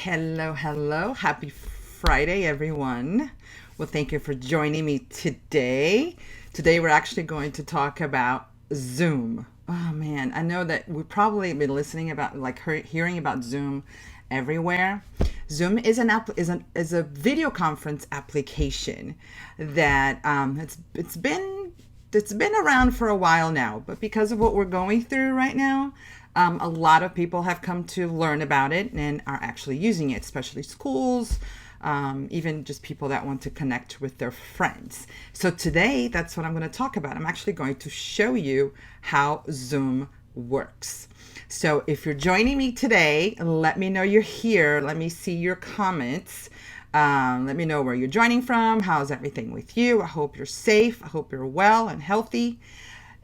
Hello, hello. Happy Friday, everyone. Well, thank you for joining me today. Today, we're actually going to talk about Zoom. Oh man, I know that we've probably been listening about, hearing about Zoom everywhere. Zoom is an app is a video conference application that it's been around for a while now, but because of what we're going through right now, a lot of people have come to learn about it and are actually using it, especially schools, even just people that want to connect with their friends. So today, that's what I'm going to talk about. I'm actually going to show you how Zoom works. So if you're joining me today, let me know you're here. Let me see your comments. Let me know where you're joining from. How's everything with you? I hope you're safe. I hope you're well and healthy.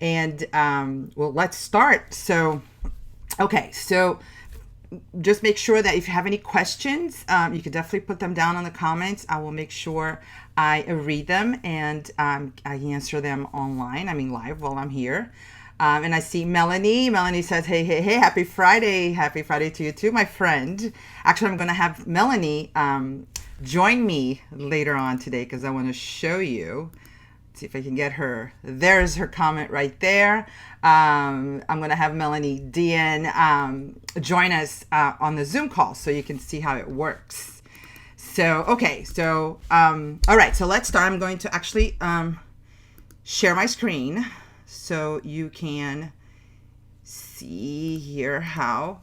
And well, let's start. So just make sure that if you have any questions, you can definitely put them down in the comments. I will make sure I read them and I answer them online. I mean, live while I'm here. And I see Melanie. Melanie says, hey, hey, hey, happy Friday. Happy Friday to you too, my friend. Actually, I'm going to have Melanie join me later on today because I want to show you. Let's see if I can get her. There's her comment right there. I'm going to have Melanie DN join us on the Zoom call so you can see how it works. So, okay. So, all right. So let's start. I'm going to actually share my screen so you can see here how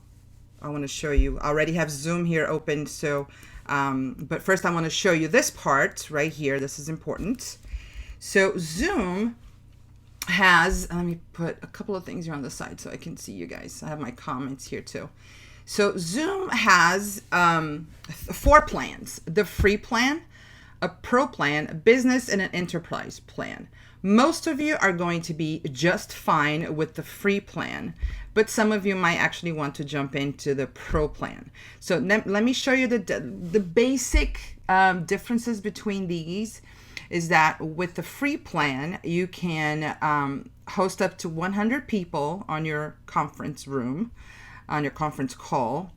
I want to show you. I already have Zoom here open. So, but first I want to show you this part right here. This is important. So Zoom has, let me put a couple of things here on the side so I can see you guys. I have my comments here too. So Zoom has 4 plans: the free plan, a pro plan, a business, and an enterprise plan. Most of you are going to be just fine with the free plan, but some of you might actually want to jump into the pro plan. So let me show you the basic differences between these. Is that with the free plan, you can host up to 100 people on your conference room, on your conference call,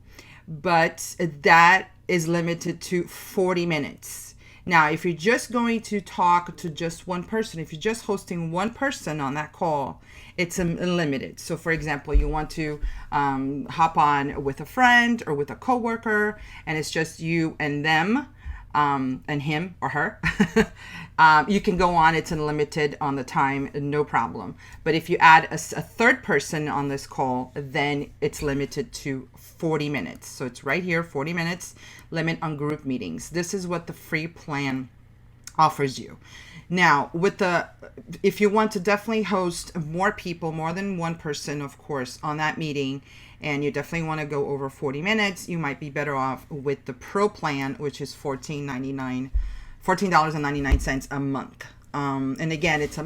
but that is limited to 40 minutes. Now, if you're just going to talk to just one person, if you're just hosting one person on that call, it's unlimited. So for example, you want to hop on with a friend or with a coworker, and it's just you and them, and him or her, you can go on. It's unlimited on the time, no problem. But if you add a third person on this call, then it's limited to 40 minutes. So it's right here, 40 minutes limit on group meetings. This is what the free plan offers you. Now, if you want to definitely host more people, more than one person, of course, on that meeting, and you definitely want to go over 40 minutes, you might be better off with the pro plan, which is $14.99 a month. And again, it's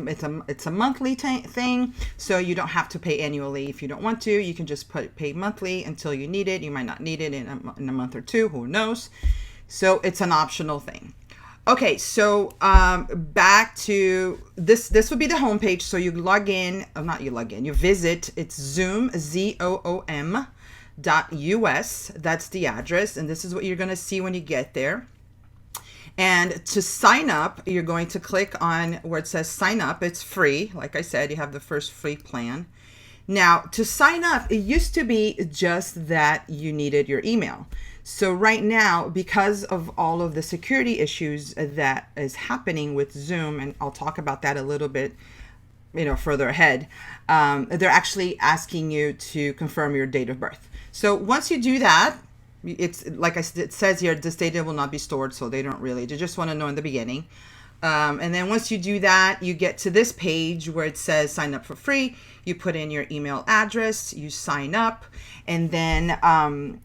a monthly thing, so you don't have to pay annually if you don't want to. You can just pay monthly until you need it. You might not need it in a month or two, who knows? So it's an optional thing. Okay, so back to this. This would be the homepage. So you log in, not you log in, you visit. It's Zoom, ZOOM.us. That's the address, and this is what you're going to see when you get there. And to sign up, you're going to click on where it says sign up. It's free. Like I said, you have the first free plan. Now, to sign up, it used to be just that you needed your email. So right now, because of all of the security issues that is happening with Zoom, and I'll talk about that a little bit, further ahead, they're actually asking you to confirm your date of birth. So once you do that, it's like it says here, this data will not be stored, so they just want to know in the beginning. And then once you do that, you get to this page where it says sign up for free. You put in your email address, you sign up, and then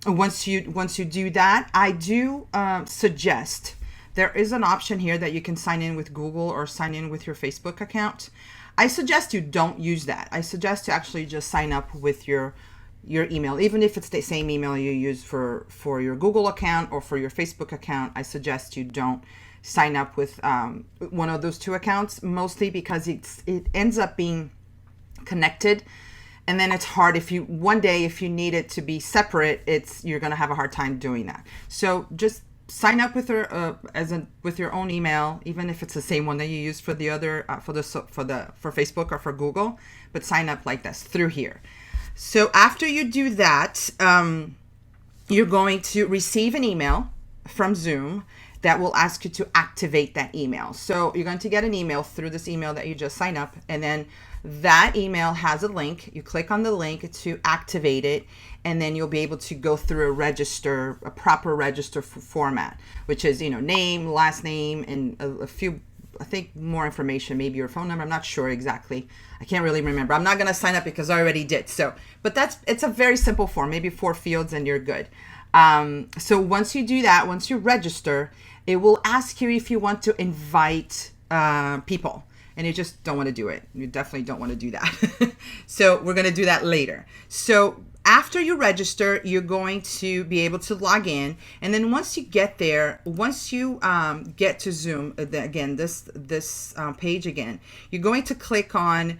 once you do that, I do suggest there is an option here that you can sign in with Google or sign in with your Facebook account. I suggest you don't use that. I suggest to actually just sign up with your email, even if it's the same email you use for your Google account or for your Facebook account. I suggest you don't sign up with one of those two accounts, mostly because it ends up being connected And then it's hard if you one day if you need it to be separate, you're going to have a hard time doing that. So just sign up with her with your own email, even if it's the same one that you use for the other for Facebook or for Google, but sign up like this through here. So after you do that, you're going to receive an email from Zoom that will ask you to activate that email. So you're going to get an email through this email that you just signed up, and then that email has a link. You click on the link to activate it, and then you'll be able to go through a proper register format, which is, name, last name, and a few, I think, more information, maybe your phone number. I'm not sure exactly. I can't really remember. I'm not going to sign up because I already did. So, but it's a very simple form, maybe 4 fields, and you're good. So once you do that, once you register, it will ask you if you want to invite people, and you just don't want to do it. You definitely don't want to do that. So we're going to do that later. So after you register, you're going to be able to log in. And then once you get there, once you get to Zoom, again, this page again, you're going to click on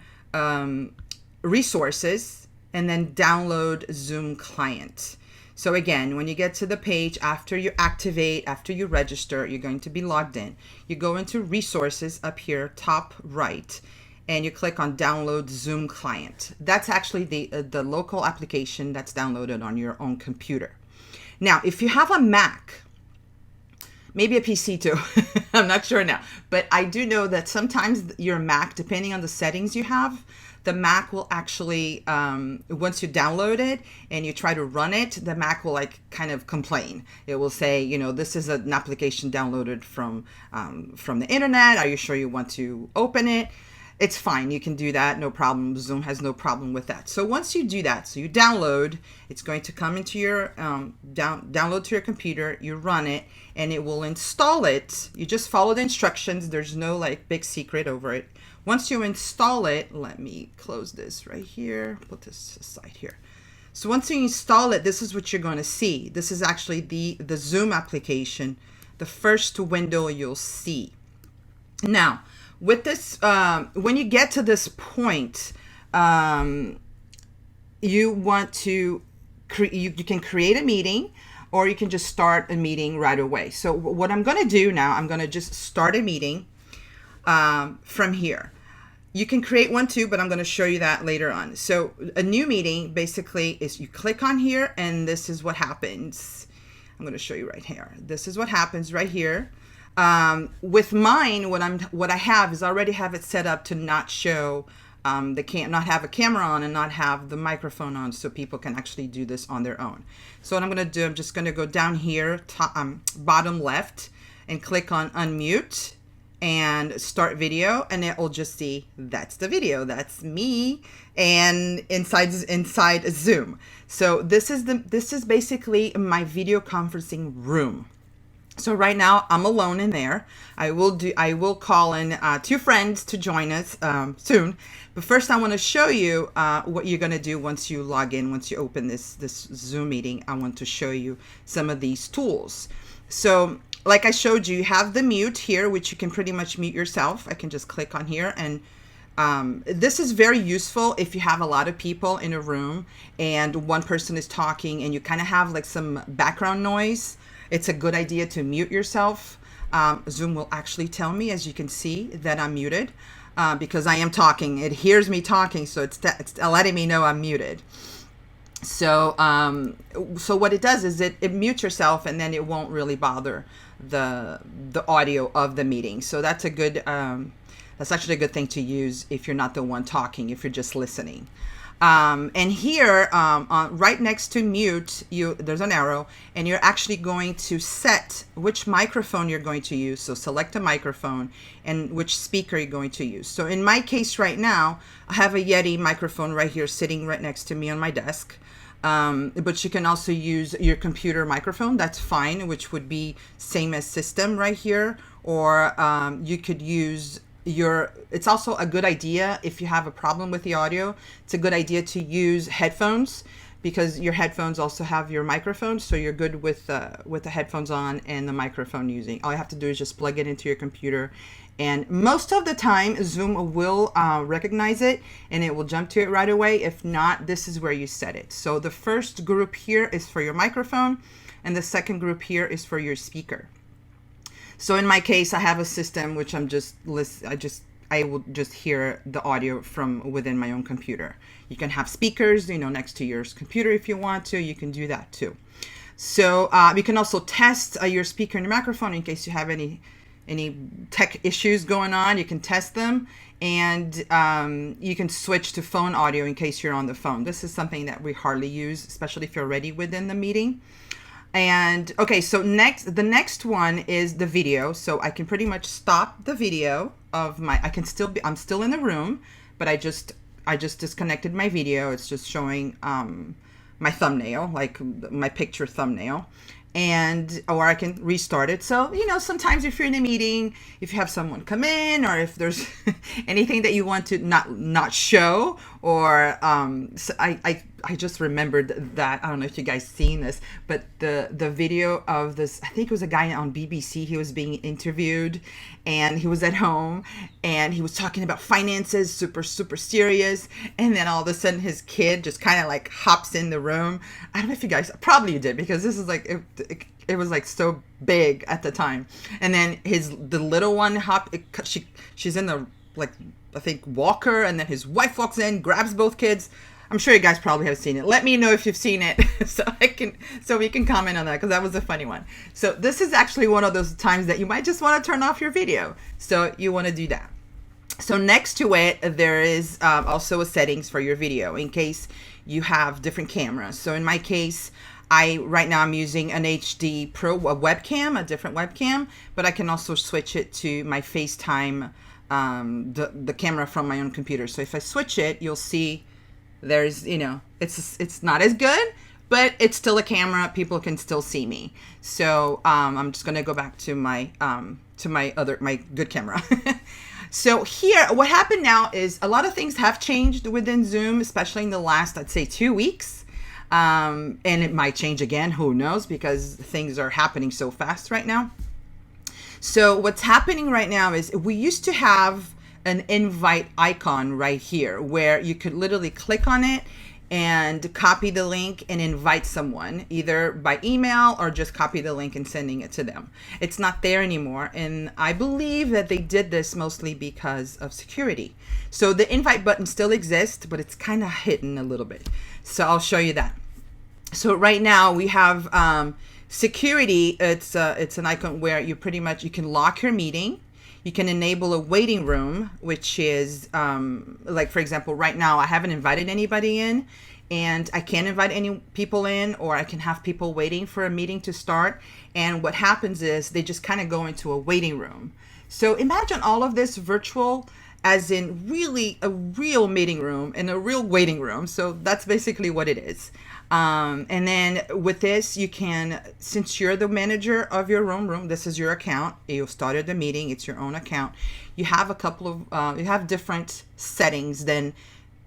resources and then download Zoom client. So again, when you get to the page, after you activate, after you register, you're going to be logged in. You go into resources up here, top right, and you click on download Zoom client. That's actually the local application that's downloaded on your own computer. Now, if you have a Mac, maybe a PC too, I'm not sure now, but I do know that sometimes your Mac, depending on the settings you have, the Mac will actually, once you download it and you try to run it, the Mac will kind of complain. It will say, this is an application downloaded from the internet. Are you sure you want to open it? It's fine. You can do that. No problem. Zoom has no problem with that. So once you do that, so you download, it's going to come into your, download to your computer, you run it, and it will install it. You just follow the instructions. There's no big secret over it. Once you install it, let me close this right here, put this aside here. So once you install it, this is what you're going to see. This is actually the Zoom application, the first window you'll see. Now, with this, when you get to this point, you want to you can create a meeting, or you can just start a meeting right away. So what I'm going to do now, I'm going to just start a meeting from here. You can create one too, but I'm going to show you that later on. So a new meeting basically is you click on here, and this is what happens. I'm going to show you right here. This is what happens right here. With mine, what I have is already have it set up to not show not have a camera on and not have the microphone on, so people can actually do this on their own. So what I'm going to do, I'm just going to go down here, bottom left, and click on unmute and start video, and it will just see that's the video, that's me, and inside Zoom. So this is basically my video conferencing room. So right now I'm alone in there. I will call in 2 friends to join us soon. But first I want to show you what you're going to do once you log in, once you open this Zoom meeting. I want to show you some of these tools. So like I showed you, you have the mute here, which you can pretty much mute yourself. I can just click on here, and this is very useful if you have a lot of people in a room and one person is talking and you kind of have some background noise. It's a good idea to mute yourself. Zoom will actually tell me, as you can see, that I'm muted because I am talking. It hears me talking, so it's letting me know I'm muted. So so what it does is it mutes yourself, and then it won't really bother the audio of the meeting. So that's a good that's actually a good thing to use if you're not the one talking, if you're just listening. And here, right next to mute, there's an arrow, and you're actually going to set which microphone you're going to use. So select a microphone and which speaker you're going to use. So in my case right now, I have a Yeti microphone right here sitting right next to me on my desk. But you can also use your computer microphone. That's fine, which would be same as system right here. Or you could use it's also a good idea if you have a problem with the audio. It's a good idea to use headphones, because your headphones also have your microphone, so you're good with the headphones on and the microphone using. All you have to do is just plug it into your computer, and most of the time Zoom will recognize it and it will jump to it right away. If not, this is where you set it. So the first group here is for your microphone, and the second group here is for your speaker. So in my case, I have a system which I will just hear the audio from within my own computer. You can have speakers, next to your computer if you want to. You can do that too. So you can also test your speaker and your microphone in case you have any tech issues going on. You can test them, and you can switch to phone audio in case you're on the phone. This is something that we hardly use, especially if you're already within the meeting. And okay, so the next one is the video. So I can pretty much stop the video of I'm still in the room, but I just disconnected my video. It's just showing my thumbnail, like my picture thumbnail, or I can restart it. So, sometimes if you're in a meeting, if you have someone come in, or if there's anything that you want to not show, or so I just remembered that, I don't know if you guys seen this, but the video of this, I think it was a guy on BBC, he was being interviewed, and he was at home, and he was talking about finances, super, super serious, and then all of a sudden his kid just kind of like hops in the room. I don't know if you guys, probably you did, because this is like, it was like so big at the time. And then the little one she's in the, like, I think walker, and then his wife walks in, grabs both kids. I'm sure you guys probably have seen it. Let me know if you've seen it so we can comment on that, because that was a funny one. So this is actually one of those times that you might just want to turn off your video. So you want to do that. So next to it, there is also a settings for your video in case you have different cameras. So in my case, right now I'm using an HD Pro webcam, a different webcam, but I can also switch it to my FaceTime, the camera from my own computer. So if I switch it, you'll see there's, it's not as good, but it's still a camera. People can still see me. So I'm just going to go back to my good camera. So here, what happened now is a lot of things have changed within Zoom, especially in the last, I'd say, 2 weeks. And it might change again, who knows, because things are happening so fast right now. So what's happening right now is we used to have an invite icon right here where you could literally click on it and copy the link and invite someone either by email or just copy the link and sending it to them. It's not there anymore. And I believe that they did this mostly because of security. So the invite button still exists, but it's kind of hidden a little bit. So I'll show you that. So right now we have security. It's an icon where you can lock your meeting. You can enable a waiting room, which is like, for example, right now I haven't invited anybody in, and I can't invite any people in, or I can have people waiting for a meeting to start. And what happens is they just kind of go into a waiting room. So imagine all of this virtual, as in really a real meeting room and a real waiting room. So that's basically what it is. And then with this, you can, since you're the manager of your own room, this is your account. You started the meeting. It's your own account. You have you have different settings than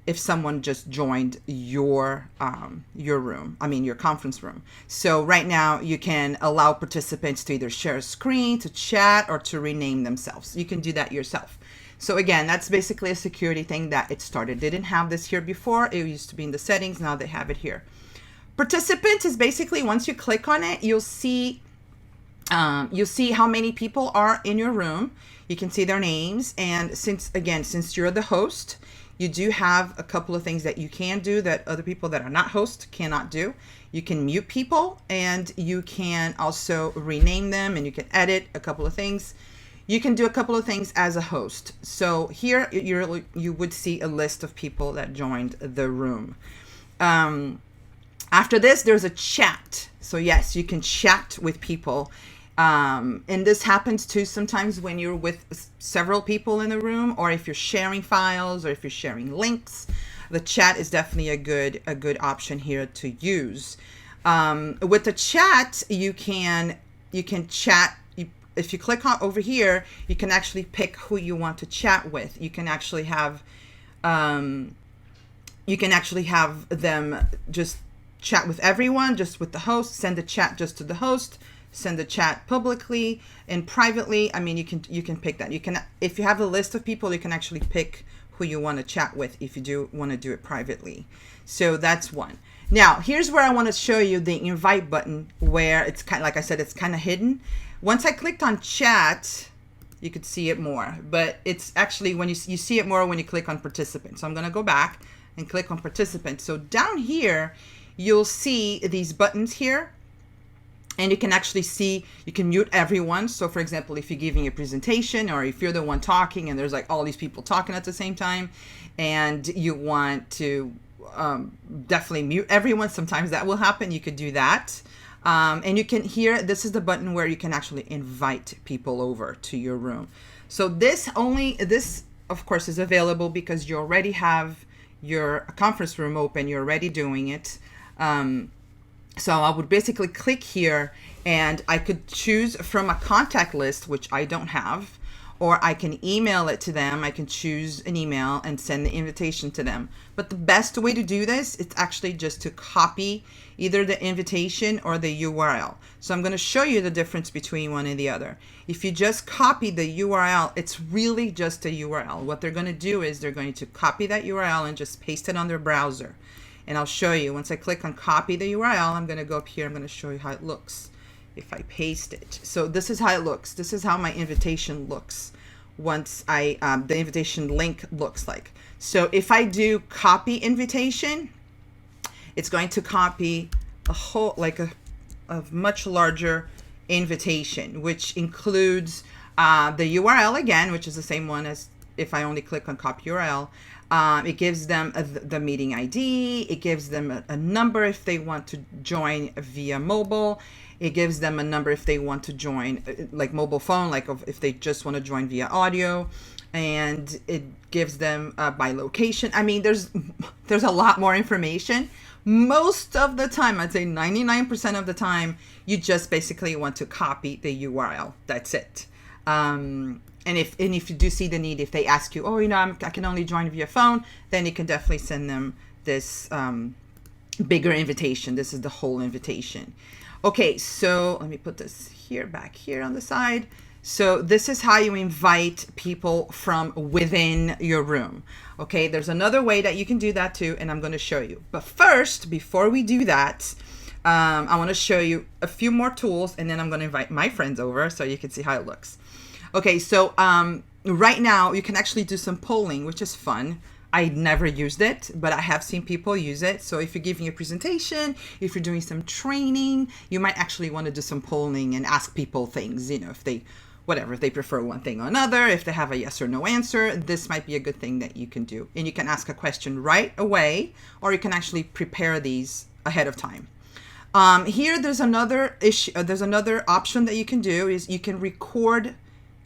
if someone just joined your room. I mean, your conference room. So right now you can allow participants to either share a screen, to chat, or to rename themselves. You can do that yourself. So again, that's basically a security thing that it started. They didn't have this here before. It used to be in the settings. Now they have it here. Participant is basically, once you click on it, you'll see how many people are in your room. You can see their names. And since you're the host, you do have a couple of things that you can do that other people that are not hosts cannot do. You can mute people, and you can also rename them, and you can edit a couple of things. You can do a couple of things as a host. So here you would see a list of people that joined the room. After this, there's a chat. So yes, you can chat with people. And this happens too sometimes when you're with several people in the room, or if you're sharing files, or if you're sharing links. The chat is definitely a good option here to use. With the chat, you can chat. If you click on over here, you can actually pick who you want to chat with. You can actually have them just chat with everyone, just with the host, send the chat just to the host, send the chat publicly and privately. I mean, you can pick that. You can, if you have a list of people, you can actually pick who you want to chat with if you do want to do it privately. So that's one. Now, here's where I want to show you the invite button, where it's kind of, like I said, it's kind of hidden. Once I clicked on chat, you could see it more, but it's actually when you see it more when you click on participant. So I'm going to go back and click on participant. So down here, you'll see these buttons here, and you can actually see, you can mute everyone. So for example, if you're giving a presentation or if you're the one talking and there's like all these people talking at the same time and you want to definitely mute everyone, sometimes that will happen. You could do that. And you can hear, this is the button where you can actually invite people over to your room. So this of course is available because you already have your conference room open, you're already doing it. So I would basically click here and I could choose from a contact list, which I don't have, or I can email it to them. I can choose an email and send the invitation to them. But the best way to do this, it's actually just to copy either the invitation or the URL. So I'm going to show you the difference between one and the other. If you just copy the URL, it's really just a URL. What they're going to do is they're going to copy that URL and just paste it on their browser. And I'll show you, once I click on copy the URL, I'm going to go up here. I'm going to show you how it looks if I paste it. So this is how it looks. This is how my invitation looks once the invitation link looks like. So if I do copy invitation, it's going to copy a whole, like a much larger invitation, which includes the URL again, which is the same one as if I only click on copy URL. It gives them the meeting ID. It gives them a number if they want to join via mobile. It gives them a number if they want to join like mobile phone, like if they just want to join via audio. And it gives them by location. I mean, there's a lot more information. Most of the time, I'd say 99% of the time, you just basically want to copy the URL. That's it. And if you do see the need, if they ask you, oh, I can only join via phone, then you can definitely send them this bigger invitation. This is the whole invitation. Okay, so let me put this here, back here on the side. So this is how you invite people from within your room. Okay, there's another way that you can do that too, and I'm going to show you. But first, before we do that, I want to show you a few more tools, and then I'm going to invite my friends over so you can see how it looks. Okay, so right now you can actually do some polling, which is fun. I never used it, but I have seen people use it. So if you're giving a presentation, if you're doing some training, you might actually want to do some polling and ask people things, if they prefer one thing or another, if they have a yes or no answer, this might be a good thing that you can do. And you can ask a question right away, or you can actually prepare these ahead of time. Here, there's another issue. There's another option that you can do is you can record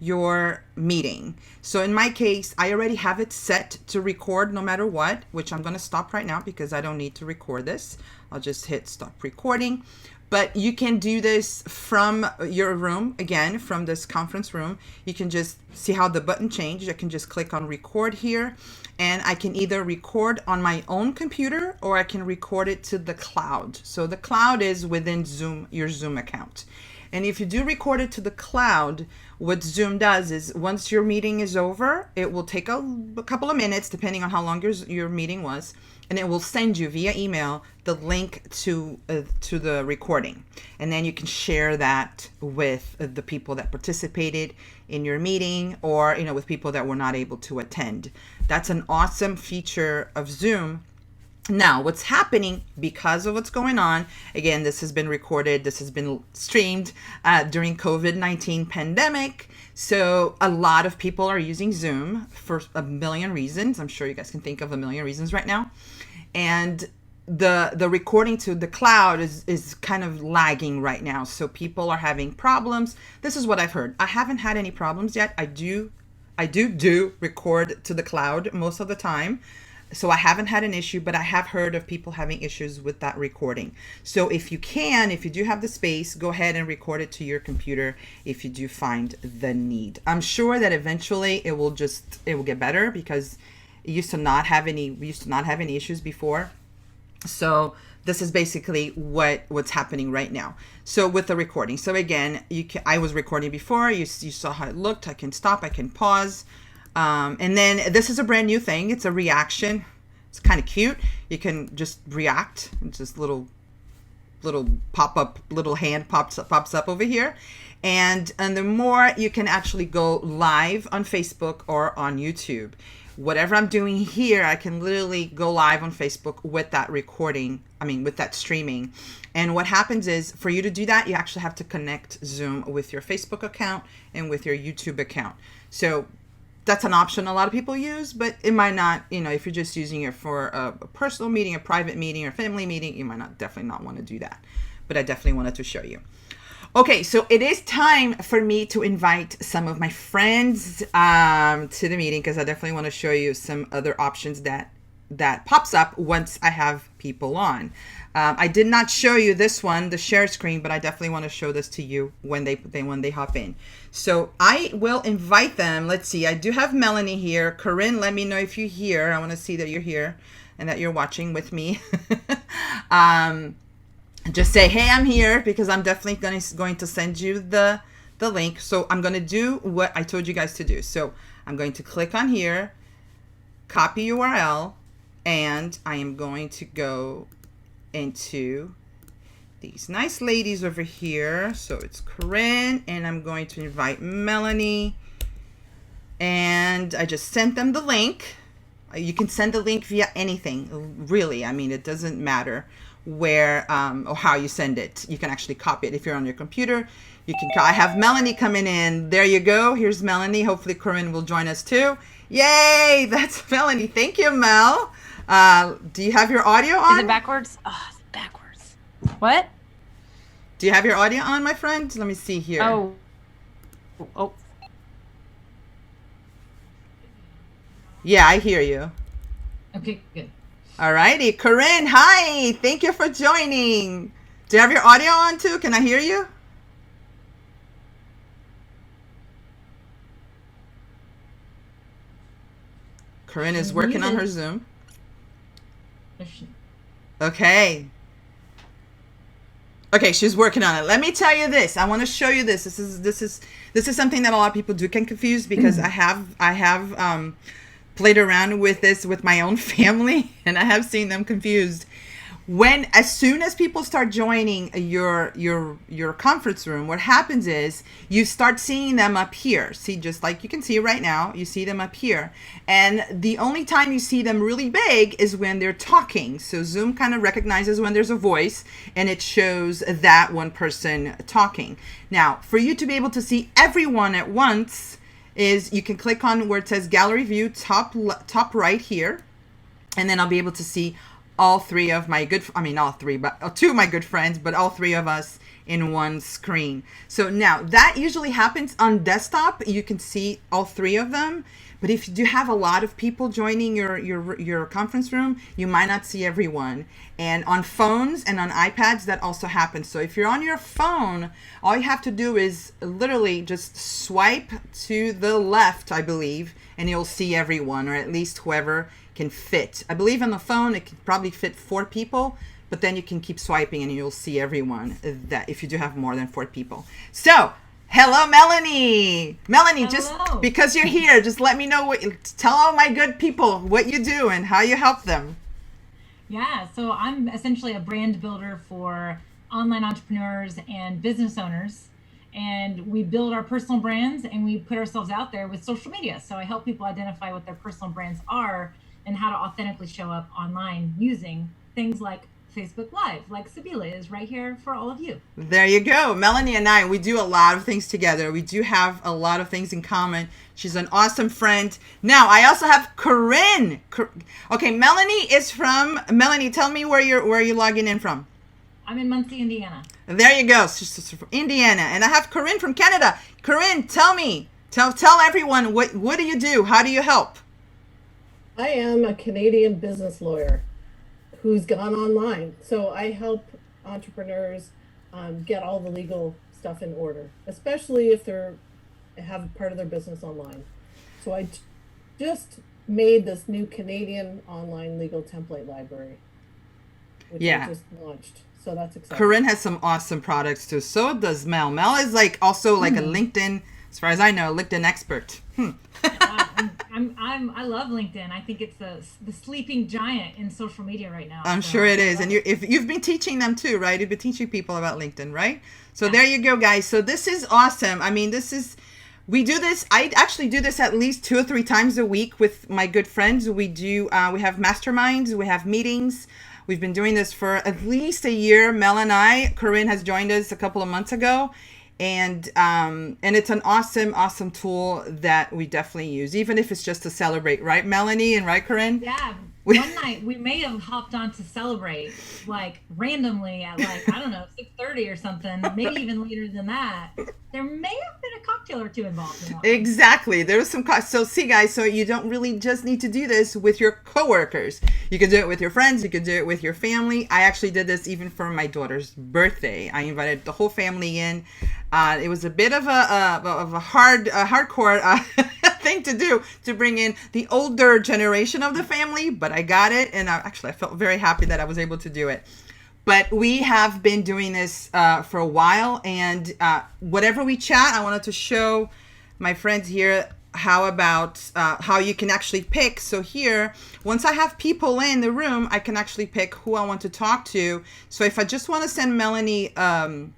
your meeting. So in my case, I already have it set to record no matter what, which I'm going to stop right now because I don't need to record this. I'll just hit stop recording. But you can do this from your room, again, from this conference room. You can just see how the button changed. I can just click on record here, and I can either record on my own computer or I can record it to the cloud. So the cloud is within Zoom, your Zoom account. And if you do record it to the cloud, what Zoom does is once your meeting is over, it will take a couple of minutes, depending on how long your meeting was, and it will send you via email the link to the recording. And then you can share that with the people that participated in your meeting, or with people that were not able to attend. That's an awesome feature of Zoom. Now, what's happening because of what's going on, again, this has been recorded, this has been streamed during COVID-19 pandemic. So a lot of people are using Zoom for a million reasons. I'm sure you guys can think of a million reasons right now. And the recording to the cloud is kind of lagging right now. So people are having problems. This is what I've heard. I haven't had any problems yet. I do record to the cloud most of the time. So I haven't had an issue, but I have heard of people having issues with that recording. So if you do have the space, go ahead and record it to your computer if you do find the need. I'm sure that eventually it will get better because we used to not have any issues before. So this is basically what's happening right now. So with the recording, so again, I was recording before. You saw how it looked. I can stop. I can pause. And then this is a brand new thing. It's a reaction. It's kind of cute. You can just react. It's just little pop up, little hand pops up over here. And the more you can actually go live on Facebook or on YouTube. Whatever I'm doing here, I can literally go live on Facebook with that recording. With that streaming. And what happens is, for you to do that, you actually have to connect Zoom with your Facebook account and with your YouTube account. So that's an option a lot of people use, but it might not, if you're just using it for a personal meeting, a private meeting, or family meeting, you might definitely not want to do that. But I definitely wanted to show you. Okay, so it is time for me to invite some of my friends to the meeting, because I definitely want to show you some other options that pops up once I have people on. I did not show you this one, the share screen, but I definitely want to show this to you when they hop in. So I will invite them. Let's see. I do have Melanie here. Corinne, let me know if you're here. I want to see that you're here and that you're watching with me. Just say, hey, I'm here, because I'm definitely going to send you the link. So I'm going to do what I told you guys to do. So I'm going to click on here, copy URL, and I am going to go into these nice ladies over here. So it's Corinne, and I'm going to invite Melanie, and I just sent them the link. You can send the link via anything, really. It doesn't matter where or how you send it. You can actually copy it if you're on your computer. You can. I have Melanie coming in. There you go. Here's Melanie. Hopefully Corinne will join us too. Yay! That's Melanie. Thank you, Mel. Do you have your audio on? Is it backwards? Oh, it's backwards. What? Do you have your audio on, my friend? Let me see here. Oh. Yeah, I hear you. Okay, good. All righty. Corinne, hi. Thank you for joining. Do you have your audio on too? Can I hear you? Corinne is working on her Zoom. Okay. Okay, she's working on it. Let me tell you this. I want to show you this. This is something that a lot of people do get confused, because I have played around with this with my own family, and I have seen them confused. As soon as people start joining your conference room, what happens is you start seeing them up here. See, just like you can see right now, you see them up here. And the only time you see them really big is when they're talking. So Zoom kind of recognizes when there's a voice, and it shows that one person talking. Now, for you to be able to see everyone at once, is you can click on where it says gallery view, top right here, and then I'll be able to see all three of my all three, but two of my good friends, but all three of us in one screen. So now that usually happens on desktop. You can see all three of them. But if you do have a lot of people joining your conference room, you might not see everyone. And on phones and on iPads, that also happens. So if you're on your phone, all you have to do is literally just swipe to the left, I believe, and you'll see everyone, or at least whoever can fit. I believe on the phone, it can probably fit 4 people, but then you can keep swiping and you'll see everyone, that if you do have more than 4 people. So, hello, Melanie. Melanie, Hello. Just because you're here, just let me know tell all my good people what you do and how you help them. Yeah, so I'm essentially a brand builder for online entrepreneurs and business owners. And we build our personal brands and we put ourselves out there with social media. So I help people identify what their personal brands are and how to authentically show up online using things like Facebook Live, like Sabila is right here for all of you. There you go. Melanie and I, we do a lot of things together. We do have a lot of things in common. She's an awesome friend. Now, I also have Corinne. Okay, Melanie, tell me where you're logging in from. I'm in Muncie, Indiana. There you go. She's from Indiana. And I have Corinne from Canada. Corinne, tell everyone, what do you do? How do you help? I am a Canadian business lawyer who's gone online. So I help entrepreneurs get all the legal stuff in order, especially if they have part of their business online. So I just made this new Canadian online legal template library. which Yeah. I just launched. So that's exciting. Corinne has some awesome products too. So does Mel. Mel is like also like a LinkedIn, as far as I know, LinkedIn expert. I love LinkedIn. I think it's the sleeping giant in social media right now. I'm So sure it I is. love And if you've been teaching them too, right? You've been teaching people about LinkedIn, right? So Yeah. there you go, guys. So this is awesome. I mean, we do this. I actually do this at least 2 or 3 times a week with my good friends. We have masterminds, we have meetings. We've been doing this for at least a year. Mel and I, Corinne has joined us a couple of months ago. And it's an awesome tool that we definitely use, even if it's just to celebrate, right, Melanie, and right, Corinne? Yeah. One night we may have hopped on to celebrate like randomly at like, I don't know, 6:30 or something, maybe even later than that. There may have been a cocktail or two involved in that. Exactly. There was some cost. So see, guys, so you don't really just need to do this with your coworkers. You can do it with your friends. You can do it with your family. I actually did this even for my daughter's birthday. I invited the whole family in. It was a bit of a hardcore thing to do, to bring in the older generation of the family, but I got it, and I felt very happy that I was able to do it. But we have been doing this for a while, and whatever we chat, I wanted to show my friends here how you can actually pick. So here, once I have people in the room, I can actually pick who I want to talk to. So if I just want to send Melanie a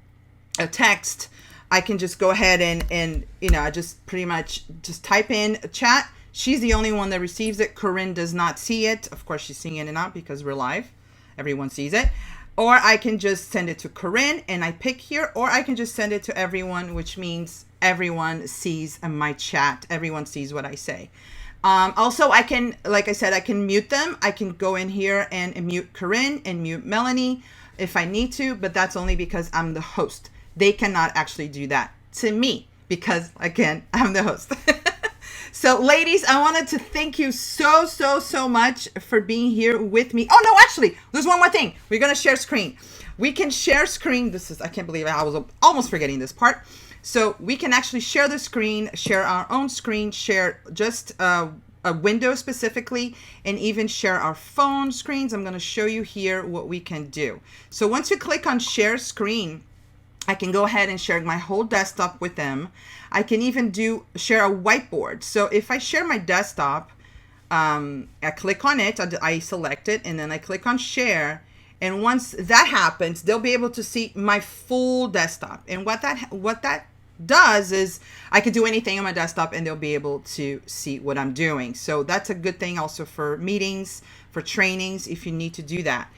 text, I can just go ahead and I just pretty much just type in a chat. She's the only one that receives it. Corinne does not see it. Of course, she's seeing it and not, because we're live. Everyone sees it. Or I can just send it to Corinne and I pick here, or I can just send it to everyone, which means everyone sees my chat. Everyone sees what I say. Also, I can, like I said, I can mute them. I can go in here and mute Corinne and mute Melanie if I need to, but that's only because I'm the host. They cannot actually do that to me because, again, I'm the host. So, ladies, I wanted to thank you so much for being here with me. Oh, no, actually, there's one more thing. We're going to share screen. We can share screen. I can't believe I was almost forgetting this part. So we can actually share the screen, share our own screen, share just a window specifically, and even share our phone screens. I'm going to show you here what we can do. So once you click on share screen, I can go ahead and share my whole desktop with them. I can even share a whiteboard. So if I share my desktop, I click on it, I select it, and then I click on share. And once that happens, they'll be able to see my full desktop. And what that does is I could do anything on my desktop and they'll be able to see what I'm doing. So that's a good thing also for meetings, for trainings, if you need to do that.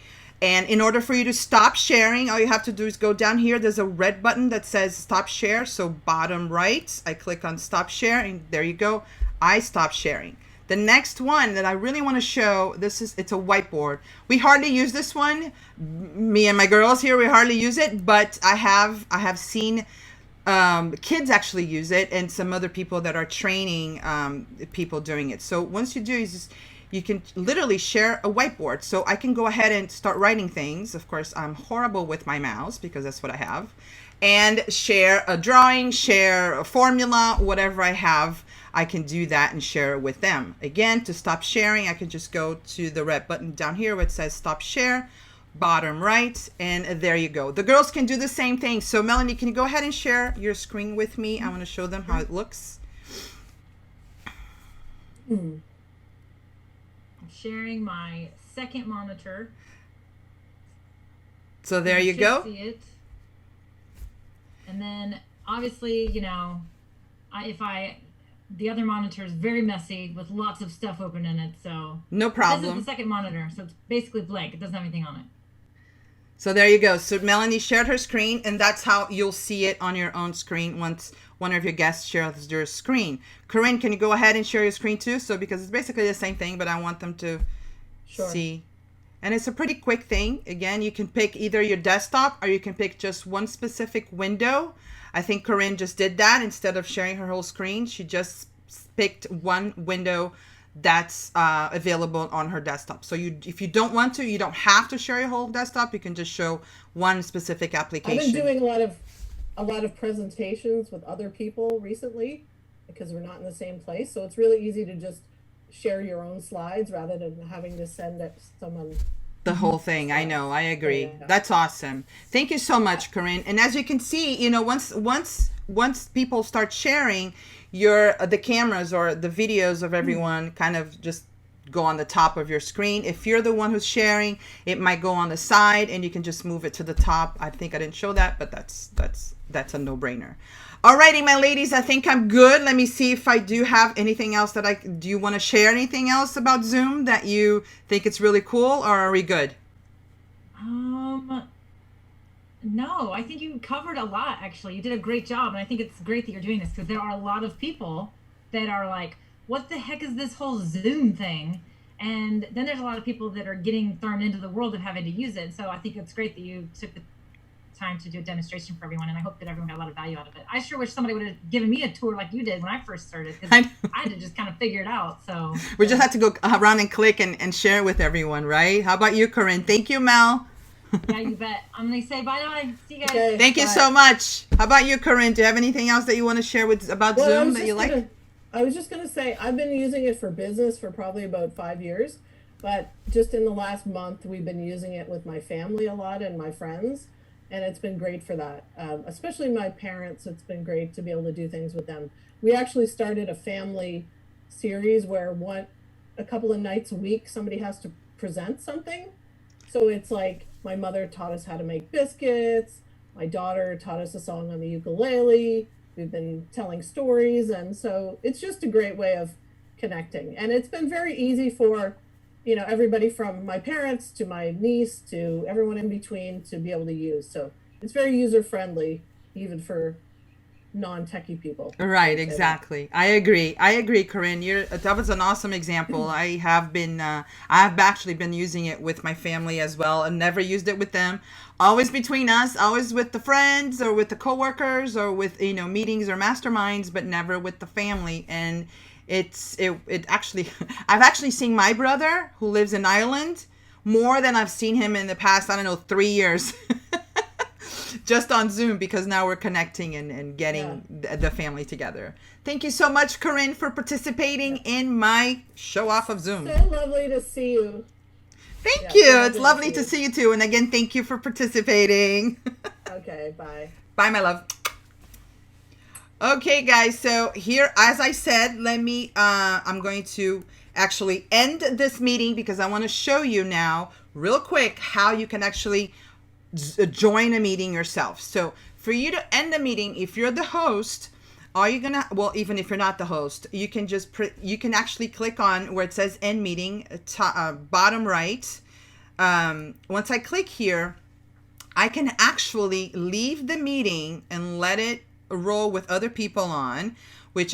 And in order for you to stop sharing, all you have to do is go down here. There's a red button that says stop share. So bottom right, I click on stop share, and there you go. I stop sharing. The next one that I really want to show, it's a whiteboard. We hardly use this one. Me and my girls here, we hardly use it, but I have seen kids actually use it, and some other people that are training people doing it. So once you do is you can literally share a whiteboard. So I can go ahead and start writing things. Of course, I'm horrible with my mouse because that's what I have. And share a drawing, share a formula, whatever I have, I can do that and share it with them. Again, to stop sharing, I can just go to the red button down here where it says stop share, bottom right, and there you go. The girls can do the same thing. So Melanie, can you go ahead and share your screen with me? I want to show them how it looks. I'm sharing my second monitor. So there you should go. See it. And then obviously, the other monitor is very messy with lots of stuff open in it. So no this problem. is the second monitor, so it's basically blank. It doesn't have anything on it. So there you go. So Melanie shared her screen, and that's how you'll see it on your own screen once one of your guests shares their screen. Corinne, can you go ahead and share your screen too? So because it's basically the same thing, but I want them to see. And it's a pretty quick thing. Again, you can pick either your desktop or you can pick just one specific window. I think Corinne just did that. Instead of sharing her whole screen, she just picked one window that's available on her desktop. So if you don't want to, you don't have to share your whole desktop. You can just show one specific application. I've been doing a lot of presentations with other people recently because we're not in the same place. So it's really easy to just share your own slides rather than having to send someone the whole thing. I know. I agree. Yeah. That's awesome. Thank you so much, Corinne. And as you can see, you know, once people start sharing the cameras or the videos of everyone kind of just go on the top of your screen. If you're the one who's sharing, it might go on the side and you can just move it to the top. I think I didn't show that, but that's a no-brainer. Alrighty, my ladies, I think I'm good. Let me see if I do have anything else do you want to share anything else about Zoom that you think it's really cool, or are we good? No, I think you covered a lot, actually. You did a great job, and I think it's great that you're doing this because there are a lot of people that are like, what the heck is this whole Zoom thing? And then there's a lot of people that are getting thrown into the world of having to use it. So I think it's great that you took the time to do a demonstration for everyone, and I hope that everyone got a lot of value out of it. I sure wish somebody would have given me a tour like you did when I first started, because I had to just kind of figure it out. So We just had to go around and click and share it with everyone, right? How about you, Corinne? Thank you, Mel. yeah, you bet. I'm gonna say bye. See you guys. Okay. Thank you so much. How about you, Corinne? Do you have anything else that you want to share about Well, Zoom that you like? I was just gonna say I've been using it for business for probably about 5 years, but just in the last month we've been using it with my family a lot and my friends, and it's been great for that. Especially my parents, it's been great to be able to do things with them. We actually started a family series where a couple of nights a week somebody has to present something. So it's like my mother taught us how to make biscuits. My daughter taught us a song on the ukulele. We've been telling stories. And so it's just a great way of connecting. And it's been very easy for, you know, everybody from my parents to my niece to everyone in between to be able to use. So it's very user friendly, even for non-techie people. Right, exactly. I agree, Corinne. That was an awesome example. I have actually been using it with my family as well, and never used it with them. Always between us, always with the friends or with the coworkers or with, you know, meetings or masterminds, but never with the family. And it actually, I've actually seen my brother who lives in Ireland more than I've seen him in the past, I don't know, 3 years. Just on Zoom, because now we're connecting and getting the family together. Thank you so much, Corinne, for participating in my show off of Zoom. So lovely to see you. Thank you. It's lovely to see you too. And again, thank you for participating. Okay, bye. Bye, my love. Okay, guys. So here, as I said, I'm going to actually end this meeting because I want to show you now real quick how you can actually join a meeting yourself. So for you to end a meeting, if you're the host, even if you're not the host, you can you can actually click on where it says end meeting, bottom right. Once I click here, I can actually leave the meeting and let it roll with other people on, which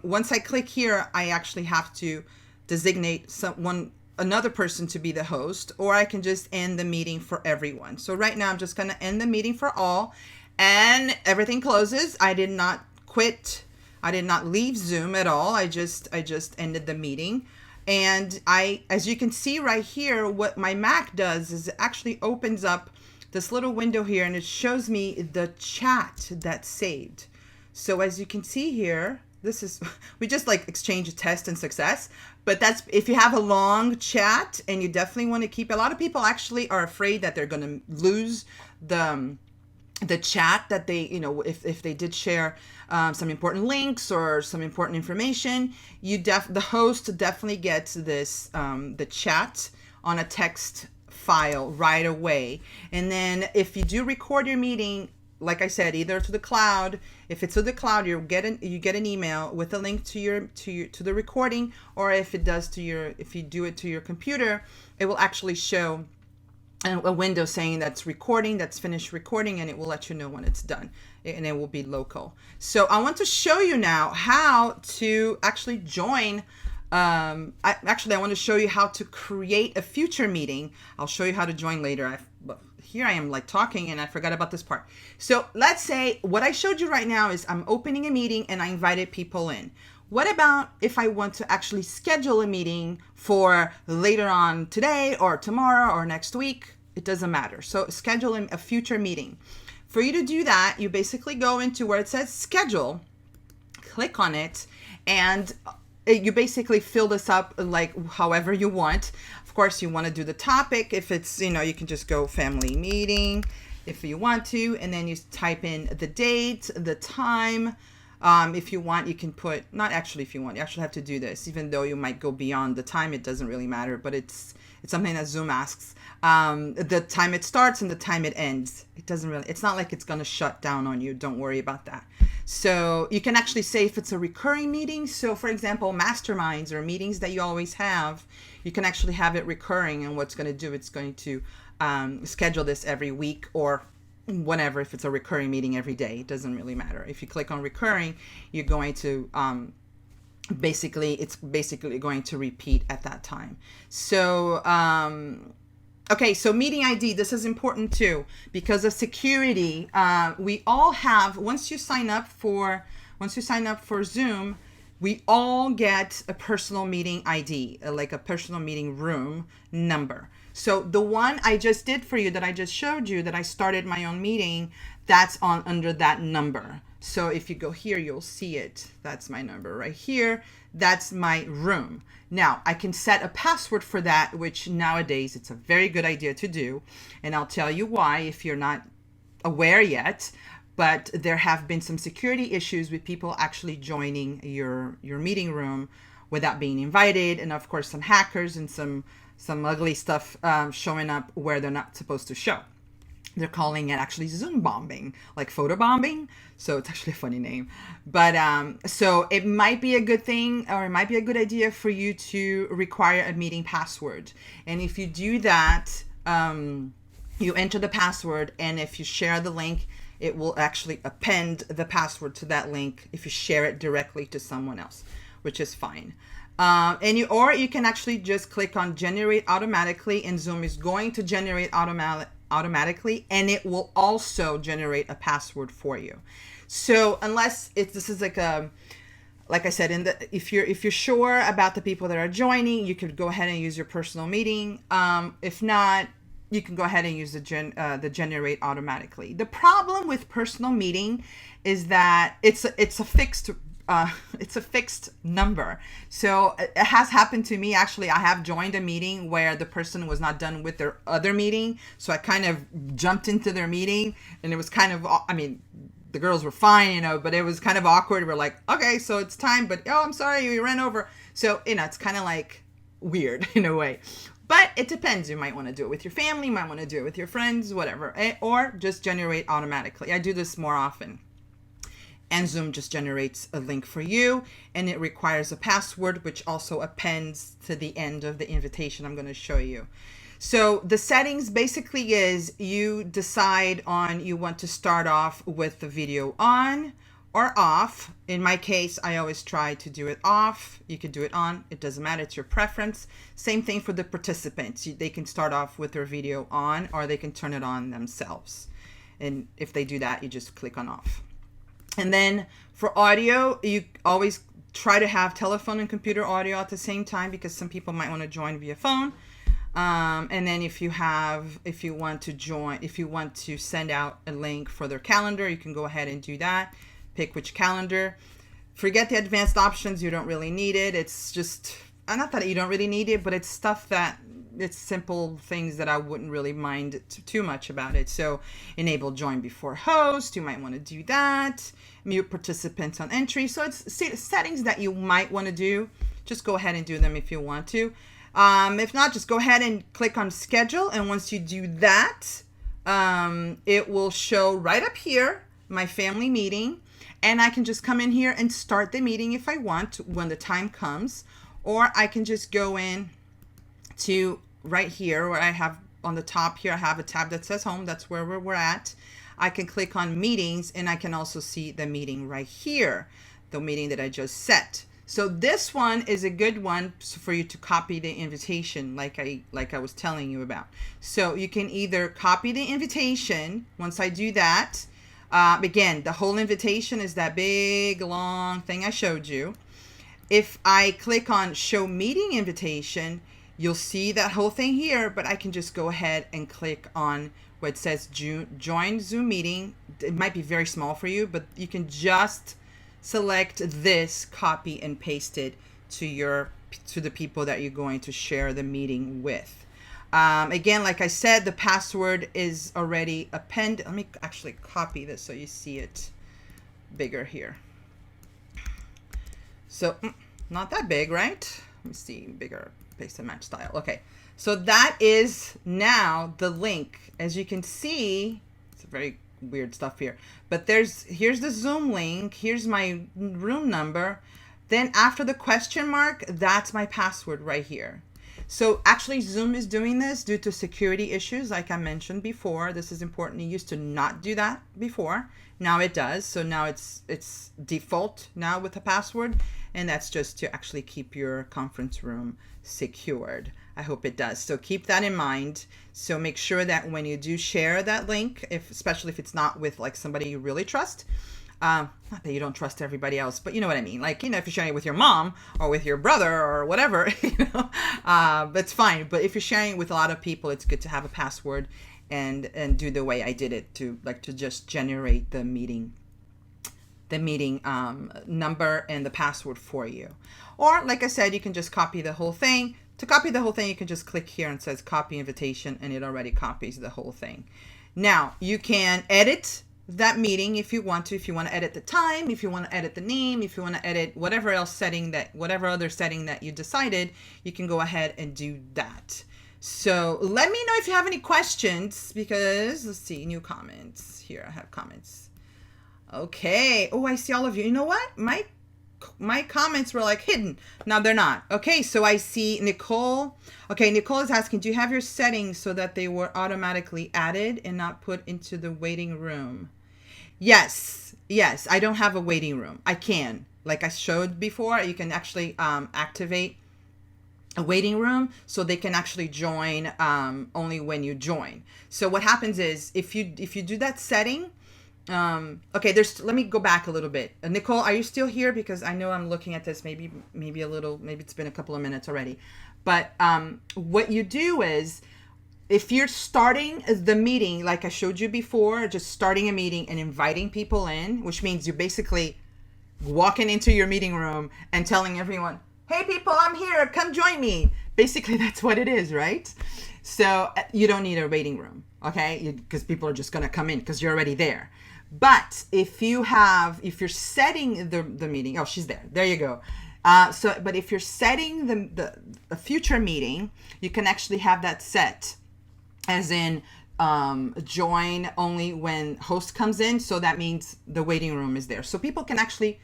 once I click here, I actually have to designate another person to be the host, or I can just end the meeting for everyone. So right now I'm just going to end the meeting for all, and everything closes. I did not quit. I did not leave Zoom at all. I just ended the meeting. And as you can see right here, what my Mac does is it actually opens up this little window here, and it shows me the chat that's saved. So as you can see here, we just like exchange a test and success, but that's if you have a long chat and you definitely want to keep. A lot of people actually are afraid that they're going to lose the chat that they, you know, if they did share some important links or some important information, the host definitely gets this the chat on a text file right away. And then if you do record your meeting, like I said, either to the cloud. If it's to the cloud, you get an email with a link to the recording, or if you do it to your computer, it will actually show a window saying that's finished recording, and it will let you know when it's done, and it will be local. So I want to show you now how to actually join. I want to show you how to create a future meeting. I'll show you how to join later. Here I am like talking and I forgot about this part. So let's say what I showed you right now is I'm opening a meeting and I invited people in. What about if I want to actually schedule a meeting for later on today or tomorrow or next week? It doesn't matter. So scheduling a future meeting. For you to do that, you basically go into where it says schedule, click on it, and you basically fill this up like however you want. Of course, you want to do the topic. If it's, you can just go family meeting if you want to, and then you type in the date, the time. If you want, you can put, not actually if you want, you actually have to do this, even though you might go beyond the time, it doesn't really matter, but it's something that Zoom asks. The time it starts and the time it ends. It's not like it's going to shut down on you. Don't worry about that. So you can actually say if it's a recurring meeting. So for example, masterminds or meetings that you always have, you can actually have it recurring. And what's going to do, it's going to schedule this every week or whenever. If it's a recurring meeting every day, it doesn't really matter. If you click on recurring, you're going to it's basically going to repeat at that time. So okay, so meeting ID, this is important too because of security. We all have, once you sign up for Zoom, we all get a personal meeting ID, like a personal meeting room number. So the one I just did for you, that I just showed you, that I started my own meeting, that's under that number. So if you go here, you'll see it. That's my number right here. That's my room. Now I can set a password for that, which nowadays it's a very good idea to do. And I'll tell you why if you're not aware yet. But there have been some security issues with people actually joining your meeting room without being invited. And of course, some hackers and some ugly stuff showing up where they're not supposed to show. They're calling it actually Zoom bombing, like photo bombing. So it's actually a funny name. But so it might be a good thing, or it might be a good idea for you to require a meeting password. And if you do that, you enter the password, and if you share the link, it will actually append the password to that link if you share it directly to someone else, which is fine. Or you can actually just click on generate automatically, and Zoom is going to generate automatically, and it will also generate a password for you. So unless this is like I said, if you're sure about the people that are joining, you could go ahead and use your personal meeting. If not, you can go ahead and use the generate automatically. The problem with personal meeting is that it's a fixed number. So it has happened to me. Actually, I have joined a meeting where the person was not done with their other meeting. So I kind of jumped into their meeting, and it was kind of, the girls were fine, but it was kind of awkward. We're like, okay, so it's time, but I'm sorry, we ran over. So, it's kind of like weird in a way. But it depends. You might want to do it with your family, you might want to do it with your friends, whatever, or just generate automatically. I do this more often. And Zoom just generates a link for you, and it requires a password, which also appends to the end of the invitation I'm going to show you. So the settings basically is you decide on, you want to start off with the video on or off. In my case, I always try to do it off. You could do it on, it doesn't matter, it's your preference. Same thing for the participants. They can start off with their video on, or they can turn it on themselves. And if they do that, you just click on off. And then for audio, you always try to have telephone and computer audio at the same time, because some people might want to join via phone. And then if you want to send out a link for their calendar, you can go ahead and do that. Pick which calendar. Forget the advanced options. You don't really need it. It's just, not that you don't really need it, but it's stuff that, it's simple things that I wouldn't really mind too much about it. So enable join before host. You might want to do that. Mute participants on entry. So it's settings that you might want to do. Just go ahead and do them if you want to. If not, just go ahead and click on schedule. And once you do that, it will show right up here, my family meeting. And I can just come in here and start the meeting if I want when the time comes. Or I can just go in to right here where I have on the top here, I have a tab that says home. That's where we're at. I can click on meetings, and I can also see the meeting right here, the meeting that I just set. So this one is a good one for you to copy the invitation like I was telling you about. So you can either copy the invitation. Once I do that, again, the whole invitation is that big long thing I showed you. If I click on show meeting invitation, you'll see that whole thing here, but I can just go ahead and click on where it says join Zoom meeting. It might be very small for you, but you can just select this, copy and paste it to your to the people that you're going to share the meeting with. Again, like I said, the password is already appended. Let me actually copy this so you see it bigger here. So not that big, right? Let me see, bigger, paste and match style. Okay, so that is now the link. As you can see, it's very weird stuff here, but here's the Zoom link. Here's my room number. Then after the question mark, that's my password right here. So actually Zoom is doing this due to security issues. Like I mentioned before, this is important. It used to not do that before. Now it does. So now it's default now with the password. And that's just to actually keep your conference room secured. I hope it does. So keep that in mind. So make sure that when you do share that link, especially if it's not with like somebody you really trust, not that you don't trust everybody else, but you know what I mean? Like, if you're sharing it with your mom or with your brother or whatever, that's fine. But if you're sharing it with a lot of people, it's good to have a password and do the way I did it to just generate the meeting number and the password for you. Or like I said, you can just copy the whole thing. To copy the whole thing, you can just click here and it says copy invitation, and it already copies the whole thing. Now you can edit that meeting if you want to edit the time, if you want to edit the name, if you want to edit whatever other setting that you decided, you can go ahead and do that. So let me know if you have any questions, because let's see, new comments here. I have comments. Okay. Oh, I see all of you. You know what? My comments were like hidden. Now they're not. Okay, so I see Nicole. Okay, Nicole is asking, do you have your settings so that they were automatically added and not put into the waiting room? Yes, I don't have a waiting room. I can. Like I showed before, you can actually activate a waiting room so they can actually join only when you join. So what happens is if you do that setting, okay, let me go back a little bit. Nicole, are you still here? Because I know I'm looking at this maybe it's been a couple of minutes already. But what you do is, if you're starting the meeting, like I showed you before, just starting a meeting and inviting people in, which means you're basically walking into your meeting room and telling everyone, hey people, I'm here, come join me. Basically, that's what it is, right? So you don't need a waiting room, okay? Because people are just gonna come in because you're already there. But if you're setting the meeting, oh, she's there. There you go. But if you're setting the future meeting, you can actually have that set as in join only when host comes in. So that means the waiting room is there. So people can actually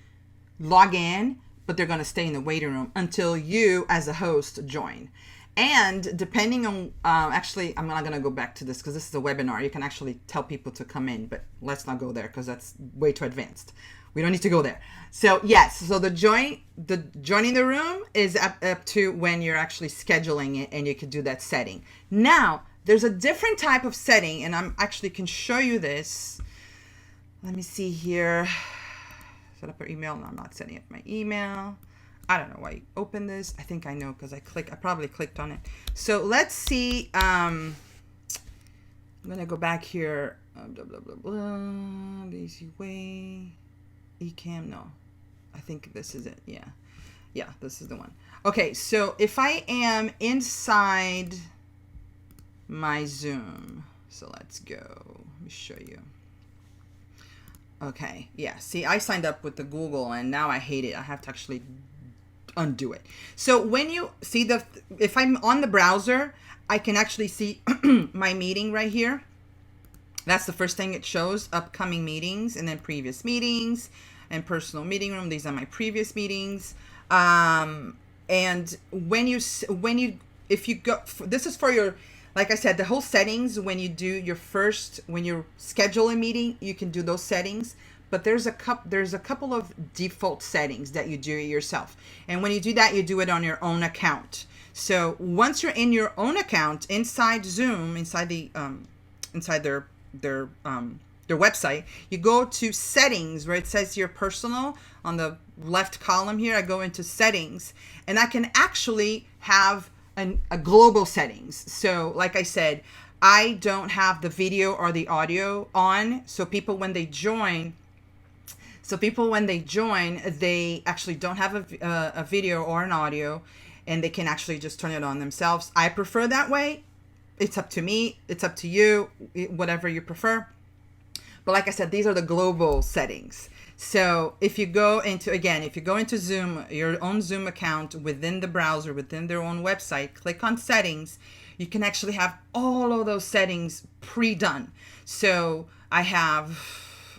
log in, but they're going to stay in the waiting room until you as a host join. And depending on, actually, I'm not going to go back to this because this is a webinar. You can actually tell people to come in, but let's not go there because that's way too advanced. We don't need to go there. So yes, so joining the room is up to when you're actually scheduling it, and you can do that setting. Now, there's a different type of setting, and I'm actually can show you this. Let me see here. Set up your email. No, I'm not setting up my email. I don't know why you open this. I think I know because I probably clicked on it. So let's see. I'm gonna go back here. Blah blah blah blah. The easy way. Ecamm. No, I think this is it. Yeah, this is the one. Okay, so if I am inside my Zoom, so let's go. Let me show you. Okay, yeah. See, I signed up with the Google, and now I hate it. I have to actually undo it. So when you see if I'm on the browser, I can actually see my meeting right here. That's the first thing it shows, upcoming meetings, and then previous meetings and personal meeting room. These are my previous meetings. And if you go, this is for your, like I said, the whole settings. When you when you schedule a meeting, you can do those settings. But there's a couple of default settings that you do yourself. And when you do that, you do it on your own account. So once you're in your own account inside Zoom, inside their website, you go to settings where it says your personal on the left column here. I go into settings, and I can actually have a global settings. So like I said, I don't have the video or the audio on. So people when they join, they actually don't have a video or an audio. and they can actually just turn it on themselves. I prefer that way. It's up to me. It's up to you, whatever you prefer. But like I said, these are the global settings. So if you go into Zoom, your own Zoom account within the browser, within their own website, click on settings, you can actually have all of those settings pre-done. So I have,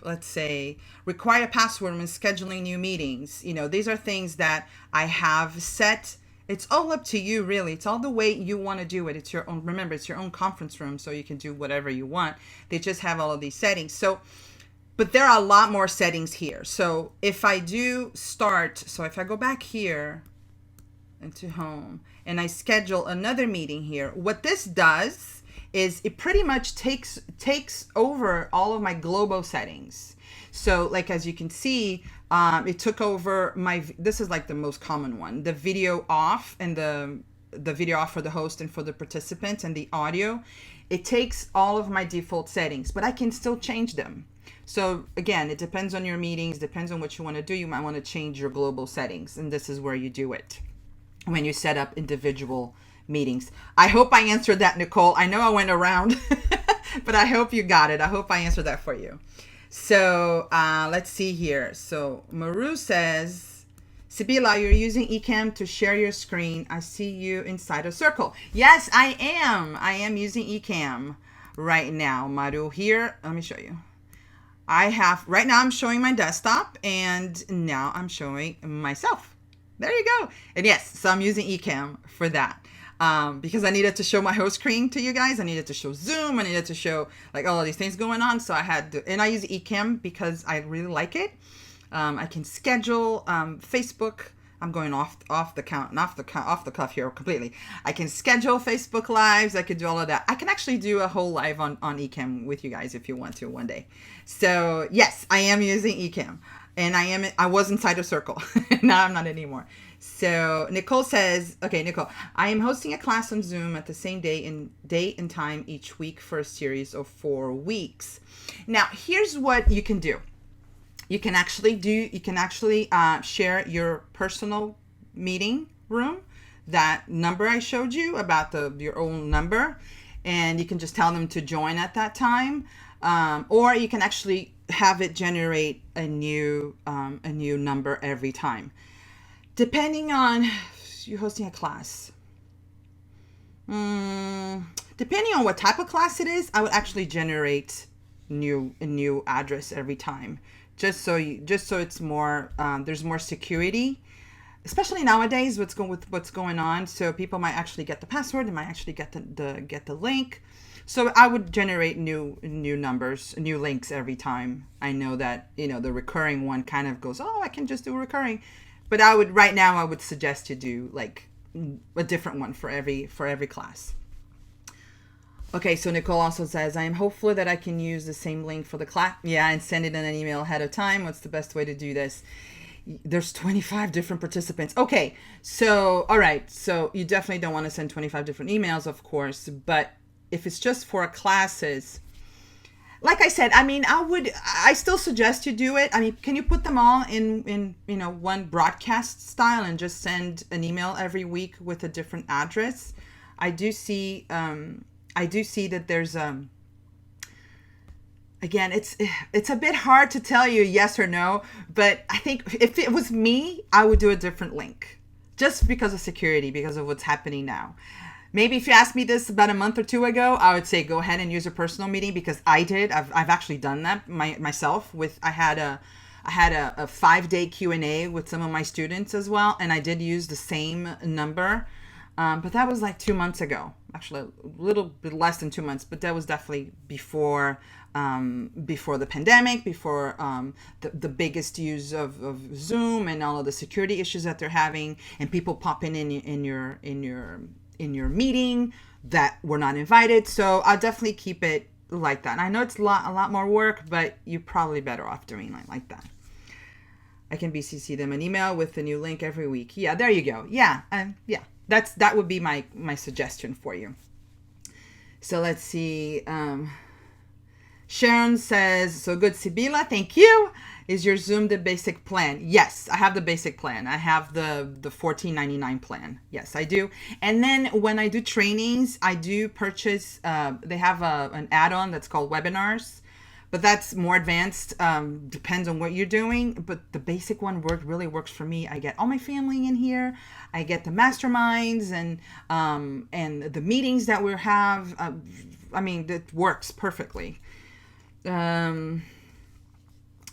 let's say, require password when scheduling new meetings. These are things that I have set. It's all up to you, really. It's all the way you want to do it. It's your own, remember, it's your own conference room, so you can do whatever you want. They just have all of these settings. But there are a lot more settings here. So if I if I go back here into home and I schedule another meeting here, what this does is it pretty much takes over all of my global settings. So like, as you can see, it took over this is like the most common one, the video off, and the video off for the host and for the participants, and the audio. It takes all of my default settings, but I can still change them. So again, it depends on your meetings, depends on what you want to do. You might want to change your global settings, and this is where you do it when you set up individual meetings. I hope I answered that, Nicole. I know I went around, but I hope you got it. I hope I answered that for you. So let's see here. So Maru says, Sibila, you're using Ecamm to share your screen. I see you inside a circle. Yes, I am. I am using Ecamm right now. Maru, here, let me show you. Right now I'm showing my desktop, and now I'm showing myself. There you go. And yes, so I'm using Ecamm for that. Because I needed to show my host screen to you guys. I needed to show Zoom. I needed to show like all of these things going on. So I had to, and I use Ecamm because I really like it. I can schedule Facebook. I'm going off the cuff here completely. I can schedule Facebook lives. I could do all of that. I can actually do a whole live on Ecamm with you guys if you want to one day. So yes, I am using Ecamm, and I was inside a circle. Now I'm not anymore. So Nicole says, okay, Nicole, I am hosting a class on Zoom at the same date and time each week for a series of 4 weeks. Now, here's what you can do. You can actually share your personal meeting room, that number I showed you about your own number, and you can just tell them to join at that time. Or you can actually have it generate a new number every time. Depending on, you're hosting a class. Depending on what type of class it is, I would actually generate a new address every time, just so it's more, there's more security, especially nowadays what's going on. So people might actually get the password, they might actually get the link. So I would generate new numbers, new links every time. I know that, the recurring one kind of goes, oh, I can just do recurring. But I would suggest you do like a different one for every class. Okay, so Nicole also says, I am hopeful that I can use the same link for the class. Yeah, and send it in an email ahead of time. What's the best way to do this? There's 25 different participants. Okay, so, all right. So you definitely don't want to send 25 different emails, of course. But if it's just for classes, like I said, I still suggest you do it. Can you put them all in one broadcast style and just send an email every week with a different address? I do see that there's again, it's a bit hard to tell you yes or no, but I think if it was me, I would do a different link just because of security, because of what's happening now. Maybe if you asked me this about a month or two ago, I would say go ahead and use a personal meeting, because I did. I've actually done that myself. I had a 5-day Q&A with some of my students as well, and I did use the same number. But that was like 2 months ago, actually a little bit less than 2 months, but that was definitely before the pandemic, before the biggest use of Zoom and all of the security issues that they're having, and people popping in your meeting that were not invited. So I'll definitely keep it like that. And I know it's a lot more work, but you're probably better off doing it like that. I can BCC them an email with the new link every week. Yeah, there you go. Yeah, yeah. That would be my suggestion for you. So let's see. Sharon says, so good, Sibila. Thank you. Is your Zoom the basic plan? Yes, I have the basic plan. I have the $14.99 plan. Yes, I do. And then when I do trainings, I do purchase, they have an add-on that's called webinars, but that's more advanced. Depends on what you're doing. But the basic one really works for me. I get all my family in here. I get the masterminds and the meetings that we have. I mean, it works perfectly.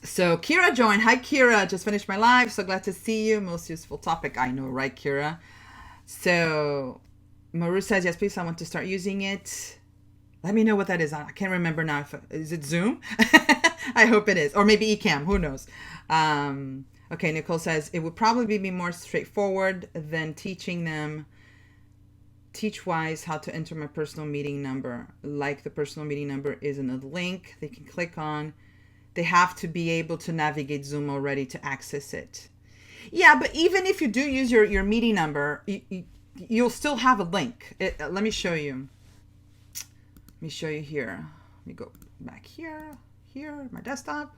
So Kira joined. Hi, Kira. Just finished my live. So glad to see you. Most useful topic. I know, right, Kira? So Maru says, yes, please. I want to start using it. Let me know what that is. I can't remember now. Is it Zoom? I hope it is. Or maybe Ecamm. Who knows? Okay, Nicole says, it would probably be more straightforward than teaching them TeachWise how to enter my personal meeting number. Like the personal meeting number is in a link they can click on. They have to be able to navigate Zoom already to access it. Yeah, but even if you do use your meeting number, you'll still have a link. Let me show you. Let me show you here. Let me go back here, my desktop.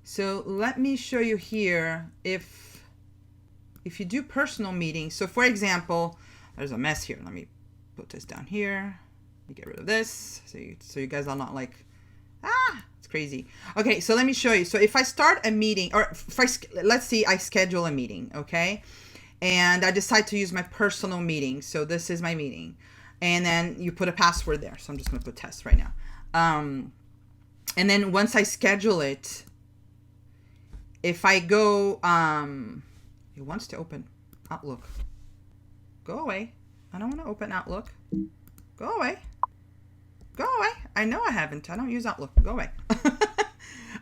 So let me show you here if you do personal meetings. So for example, there's a mess here. Let me put this down here. Let me get rid of this so you guys are not like, it's crazy. Okay, so let me show you. So if I start a meeting, or let's see, I schedule a meeting, okay? And I decide to use my personal meeting. So this is my meeting. And then you put a password there. So I'm just going to put test right now. And then once I schedule it, if I go, it wants to open Outlook. Go away. I don't want to open Outlook. Go away. Go away. I know I haven't. I don't use Outlook. Go away.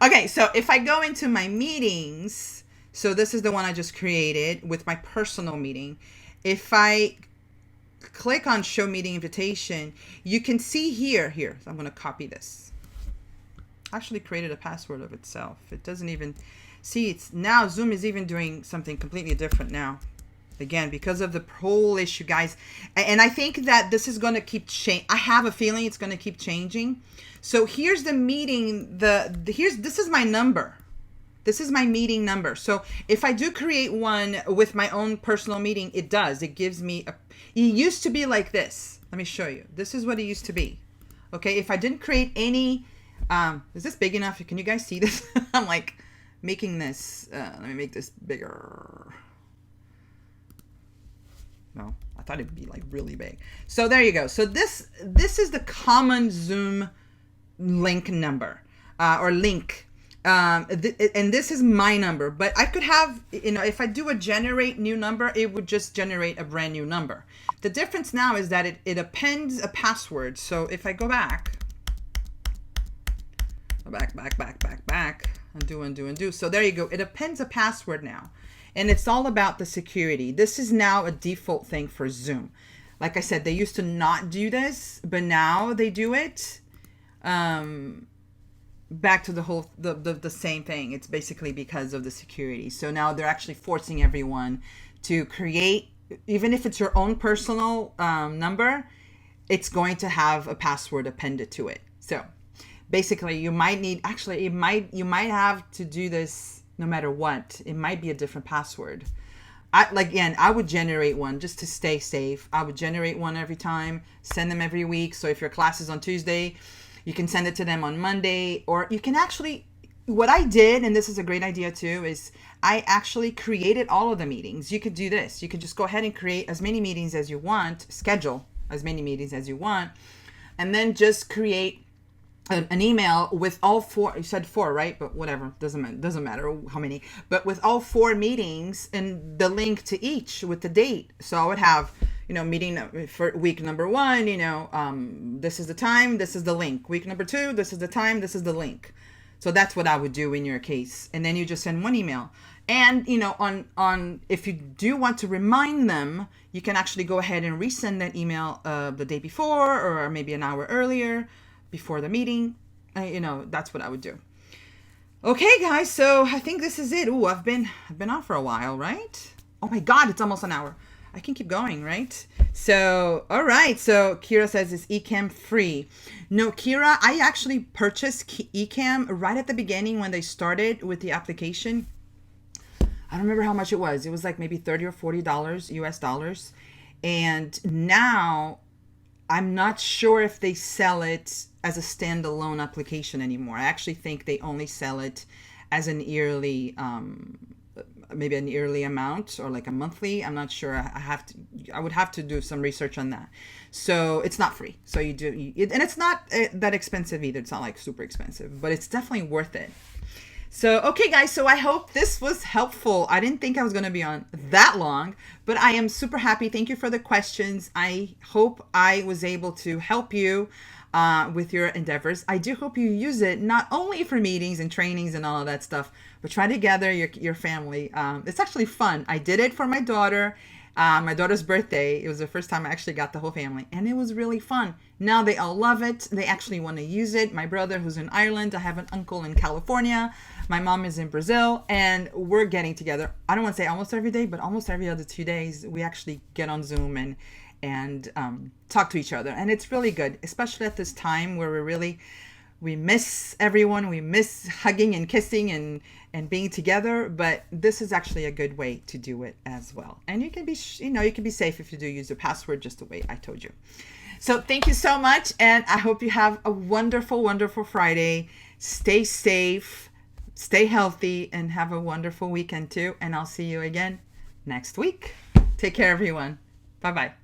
Okay, so if I go into my meetings, so this is the one I just created with my personal meeting. If I click on show meeting invitation, you can see here. So I'm going to copy this. I actually created a password of itself. It doesn't even see. It's now Zoom is even doing something completely different now. Again, because of the whole issue, guys. And I think that this is going to keep changing. I have a feeling it's going to keep changing. So here's the meeting. This is my number. This is my meeting number. So if I do create one with my own personal meeting, it does. It gives me it used to be like this. Let me show you. This is what it used to be. Okay. If I didn't create any, is this big enough? Can you guys see this? I'm like making this, let me make this bigger. No, I thought it'd be like really big. So there you go. So this is the common Zoom link number, or link. And this is my number, but I could have, if I do a generate new number, it would just generate a brand new number. The difference now is that it appends a password. So if I go back, undo. So there you go. It appends a password now. And it's all about the security. This is now a default thing for Zoom. Like I said, they used to not do this, but now they do it. Back to the whole, the same thing. It's basically because of the security. So now they're actually forcing everyone to create, even if it's your own personal number, it's going to have a password appended to it. So basically you might need, actually you might have to do this no matter what. It might be a different password. I would generate one just to stay safe. I would generate one every time, send them every week. So if your class is on Tuesday, you can send it to them on Monday, or you can actually, what I did, and this is a great idea too, is I actually created all of the meetings. You could do this. You could just go ahead and create as many meetings as you want, schedule as many meetings as you want, and then just create an email with all four. You said 4, right? But whatever, doesn't matter how many, but with all 4 meetings and the link to each with the date. So I would have, meeting for week number 1, this is the time, this is the link. Week number 2, this is the time, this is the link. So that's what I would do in your case. And then you just send one email. And, on if you do want to remind them, you can actually go ahead and resend that email the day before, or maybe an hour earlier before the meeting. That's what I would do. Okay, guys. So I think this is it. Ooh, I've been on for a while, right? Oh my God, it's almost an hour. I can keep going, right? So, all right. So Kira says, is Ecamm free? No, Kira, I actually purchased Ecamm right at the beginning when they started with the application. I don't remember how much it was. It was like maybe $30 or $40 US dollars. And now I'm not sure if they sell it as a standalone application anymore. I actually think they only sell it as an yearly, maybe an yearly amount or like a monthly. I'm not sure. I would have to do some research on that. So it's not free. So and it's not that expensive either. It's not like super expensive, but it's definitely worth it. So, okay, guys, so I hope this was helpful. I didn't think I was going to be on that long, but I am super happy. Thank you for the questions. I hope I was able to help you with your endeavors. I do hope you use it not only for meetings and trainings and all of that stuff, but try to gather your family. It's actually fun. I did it for my daughter's birthday. It was the first time I actually got the whole family, and it was really fun. Now they all love it. They actually want to use it. My brother, who's in Ireland, I have an uncle in California. My mom is in Brazil, and we're getting together. I don't want to say almost every day, but almost every other 2 days, we actually get on Zoom and talk to each other. And it's really good, especially at this time where we miss everyone. We miss hugging and kissing and being together, but this is actually a good way to do it as well. And you can be, you can be safe if you do use the password just the way I told you. So thank you so much. And I hope you have a wonderful, wonderful Friday. Stay safe, stay healthy, and have a wonderful weekend too. And I'll see you again next week. Take care, everyone. Bye-bye.